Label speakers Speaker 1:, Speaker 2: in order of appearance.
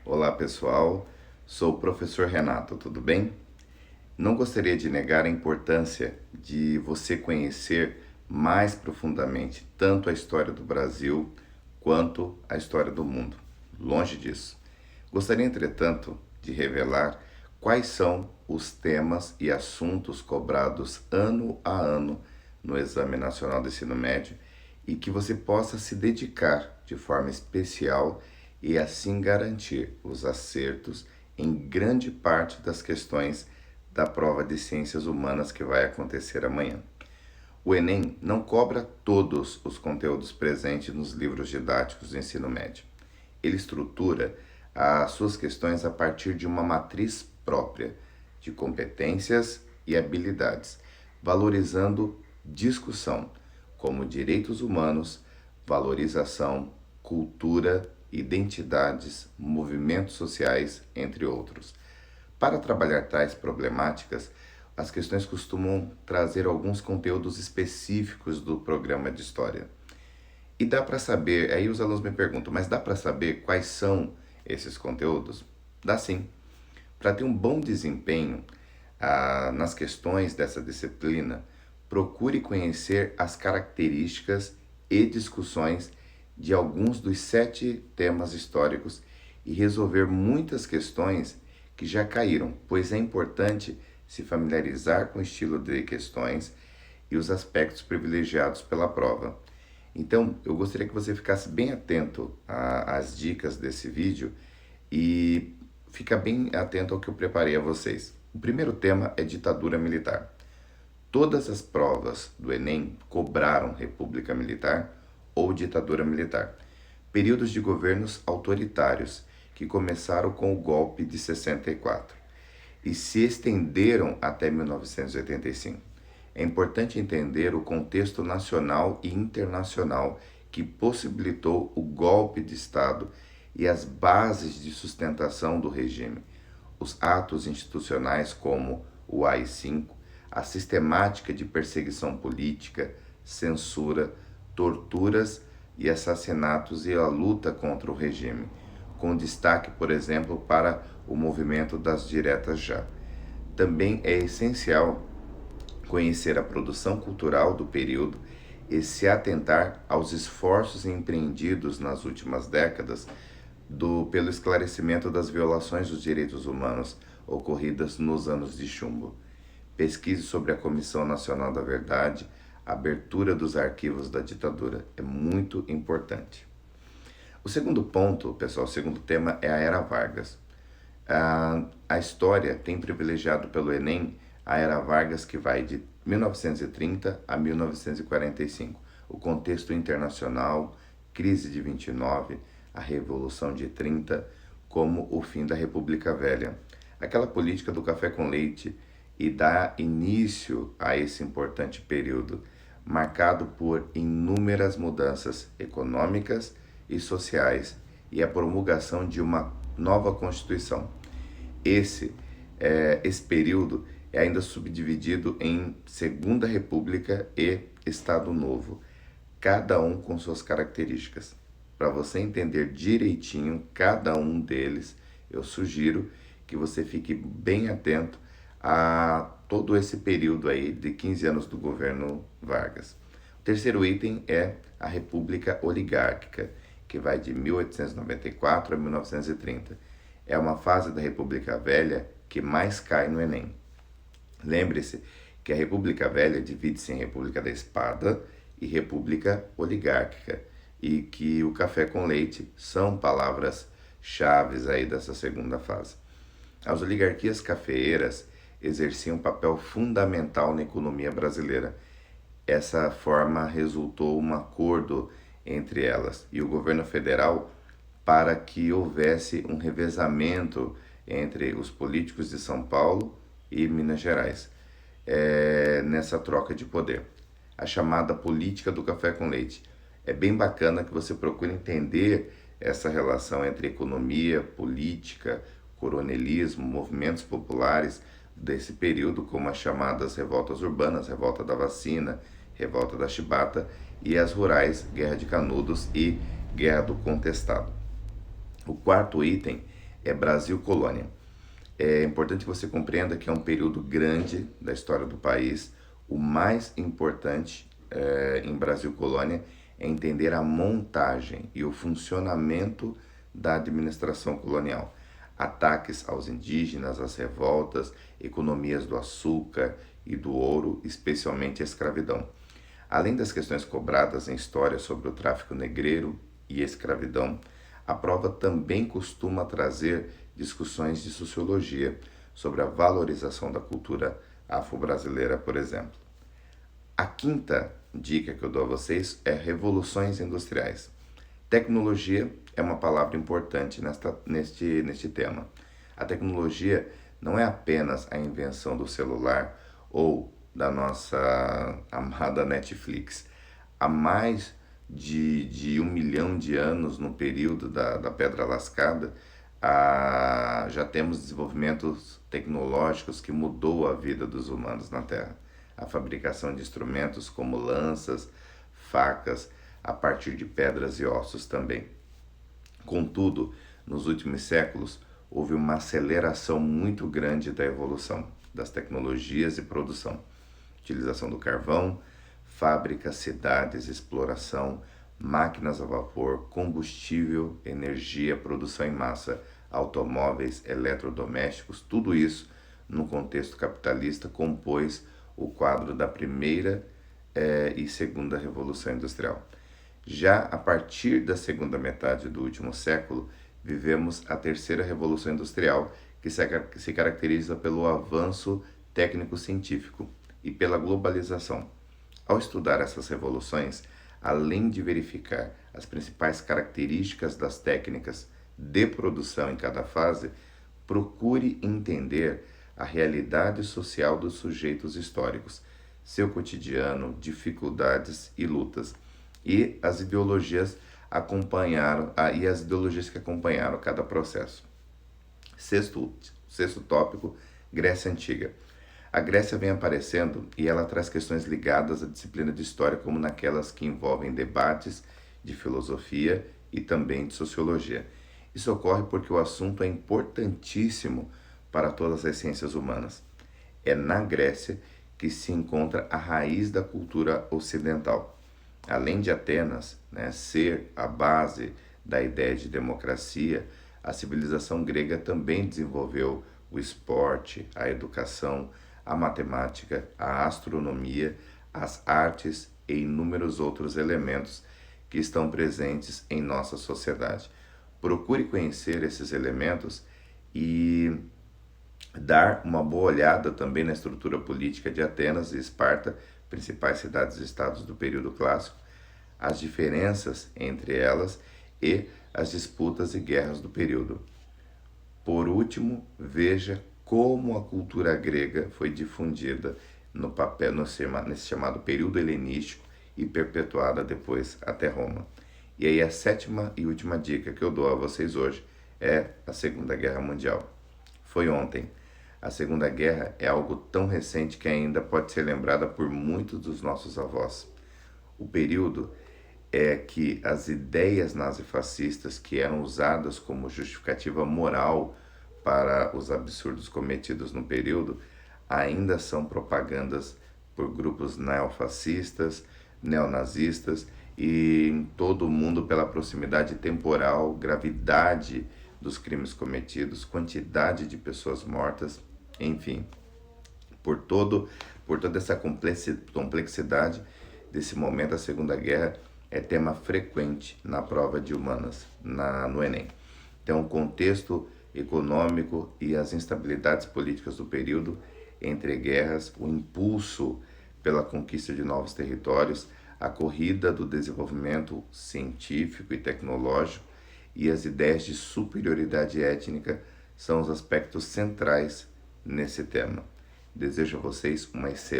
Speaker 1: Olá pessoal, sou o professor Renato, tudo bem? Não gostaria de negar a importância de você conhecer mais profundamente tanto a história do Brasil quanto a história do mundo. Longe disso. Gostaria, entretanto, de revelar quais são os temas e assuntos cobrados ano a ano no Exame Nacional do Ensino Médio e que você possa se dedicar de forma especial e assim garantir os acertos em grande parte das questões da prova de Ciências Humanas que vai acontecer amanhã. O Enem não cobra todos os conteúdos presentes nos livros didáticos do ensino médio. Ele estrutura as suas questões a partir de uma matriz própria de competências e habilidades, valorizando discussão como direitos humanos, valorização, cultura, identidades, movimentos sociais, entre outros. Para trabalhar tais problemáticas, as questões costumam trazer alguns conteúdos específicos do programa de história. E dá para saber, aí os alunos me perguntam, mas dá para saber quais são esses conteúdos? Dá sim. Para ter um bom desempenho nas questões dessa disciplina, procure conhecer as características e discussões de alguns dos 7 temas históricos e resolver muitas questões que já caíram, pois é importante se familiarizar com o estilo de questões e os aspectos privilegiados pela prova. Então, eu gostaria que você ficasse bem atento às dicas desse vídeo e fica bem atento ao que eu preparei a vocês. O primeiro tema é ditadura militar. Todas as provas do Enem cobraram república militar ou ditadura militar, períodos de governos autoritários que começaram com o golpe de 64 e se estenderam até 1985. É importante entender o contexto nacional e internacional que possibilitou o golpe de Estado e as bases de sustentação do regime, os atos institucionais como o AI-5, a sistemática de perseguição política, censura, torturas e assassinatos e a luta contra o regime, com destaque, por exemplo, para o movimento das diretas já. Também é essencial conhecer a produção cultural do período e se atentar aos esforços empreendidos nas últimas décadas pelo esclarecimento das violações dos direitos humanos ocorridas nos anos de chumbo. Pesquise sobre a Comissão Nacional da Verdade, a abertura dos arquivos da ditadura é muito importante. O segundo ponto, pessoal, o segundo tema é a Era Vargas. A história tem privilegiado pelo Enem a Era Vargas, que vai de 1930 a 1945. O contexto internacional, crise de 29, a Revolução de 30, como o fim da República Velha. Aquela política do café com leite e dá início a esse importante período, marcado por inúmeras mudanças econômicas e sociais e a promulgação de uma nova Constituição. Esse período é ainda subdividido em Segunda República e Estado Novo, cada um com suas características. Para você entender direitinho cada um deles, eu sugiro que você fique bem atento a todo esse período aí de 15 anos do governo Vargas. O terceiro item é a República Oligárquica, que vai de 1894 a 1930. É uma fase da República Velha que mais cai no Enem. Lembre-se que a República Velha divide-se em República da Espada e República Oligárquica, e que o café com leite são palavras-chave aí dessa segunda fase. As oligarquias cafeeiras exerciam um papel fundamental na economia brasileira. Essa forma resultou um acordo entre elas e o governo federal para que houvesse um revezamento entre os políticos de São Paulo e Minas Gerais, nessa troca de poder. A chamada política do café com leite. É bem bacana que você procure entender essa relação entre economia, política, coronelismo, movimentos populares desse período, como as chamadas revoltas urbanas, revolta da vacina, revolta da chibata, e as rurais, guerra de Canudos e guerra do contestado. O quarto item é Brasil Colônia. É importante que você compreenda que é um período grande da história do país. O mais importante em Brasil Colônia é entender a montagem e o funcionamento da administração colonial. Ataques aos indígenas, às revoltas, economias do açúcar e do ouro, especialmente a escravidão. Além das questões cobradas em história sobre o tráfico negreiro e escravidão, a prova também costuma trazer discussões de sociologia sobre a valorização da cultura afro-brasileira, por exemplo. A quinta dica que eu dou a vocês é revoluções industriais. Tecnologia é uma palavra importante neste tema. A tecnologia não é apenas a invenção do celular ou da nossa amada Netflix. Há mais de 1 milhão de anos, no período da Pedra Lascada, já temos desenvolvimentos tecnológicos que mudou a vida dos humanos na Terra. A fabricação de instrumentos como lanças, facas, a partir de pedras e ossos também. Contudo, nos últimos séculos, houve uma aceleração muito grande da evolução das tecnologias e produção. Utilização do carvão, fábricas, cidades, exploração, máquinas a vapor, combustível, energia, produção em massa, automóveis, eletrodomésticos, tudo isso, no contexto capitalista, compôs o quadro da primeira e segunda Revolução Industrial. Já a partir da segunda metade do último século, vivemos a terceira Revolução Industrial, que se caracteriza pelo avanço técnico-científico e pela globalização. Ao estudar essas revoluções, além de verificar as principais características das técnicas de produção em cada fase, procure entender a realidade social dos sujeitos históricos, seu cotidiano, dificuldades e lutas, e as ideologias que acompanharam cada processo. Sexto tópico, Grécia Antiga. A Grécia vem aparecendo e ela traz questões ligadas à disciplina de história, como naquelas que envolvem debates de filosofia e também de sociologia. Isso ocorre porque o assunto é importantíssimo para todas as ciências humanas. É na Grécia que se encontra a raiz da cultura ocidental. Além de Atenas, ser a base da ideia de democracia, a civilização grega também desenvolveu o esporte, a educação, a matemática, a astronomia, as artes e inúmeros outros elementos que estão presentes em nossa sociedade. Procure conhecer esses elementos e dar uma boa olhada também na estrutura política de Atenas e Esparta, principais cidades e estados do período clássico, as diferenças entre elas e as disputas e guerras do período. Por último, veja como a cultura grega foi difundida nesse chamado período helenístico e perpetuada depois até Roma. E aí a sétima e última dica que eu dou a vocês hoje é a Segunda Guerra Mundial. Foi ontem. A Segunda Guerra é algo tão recente que ainda pode ser lembrada por muitos dos nossos avós. O período é que as ideias nazifascistas que eram usadas como justificativa moral para os absurdos cometidos no período ainda são propagandas por grupos neofascistas, neonazistas e em todo o mundo pela proximidade temporal, gravidade dos crimes cometidos, quantidade de pessoas mortas, enfim, por toda essa complexidade desse momento. A Segunda Guerra é tema frequente na prova de humanas, no Enem. Então, o contexto econômico e as instabilidades políticas do período entre guerras, o impulso pela conquista de novos territórios, a corrida do desenvolvimento científico e tecnológico e as ideias de superioridade étnica são os aspectos centrais nesse tema. Desejo a vocês uma excelente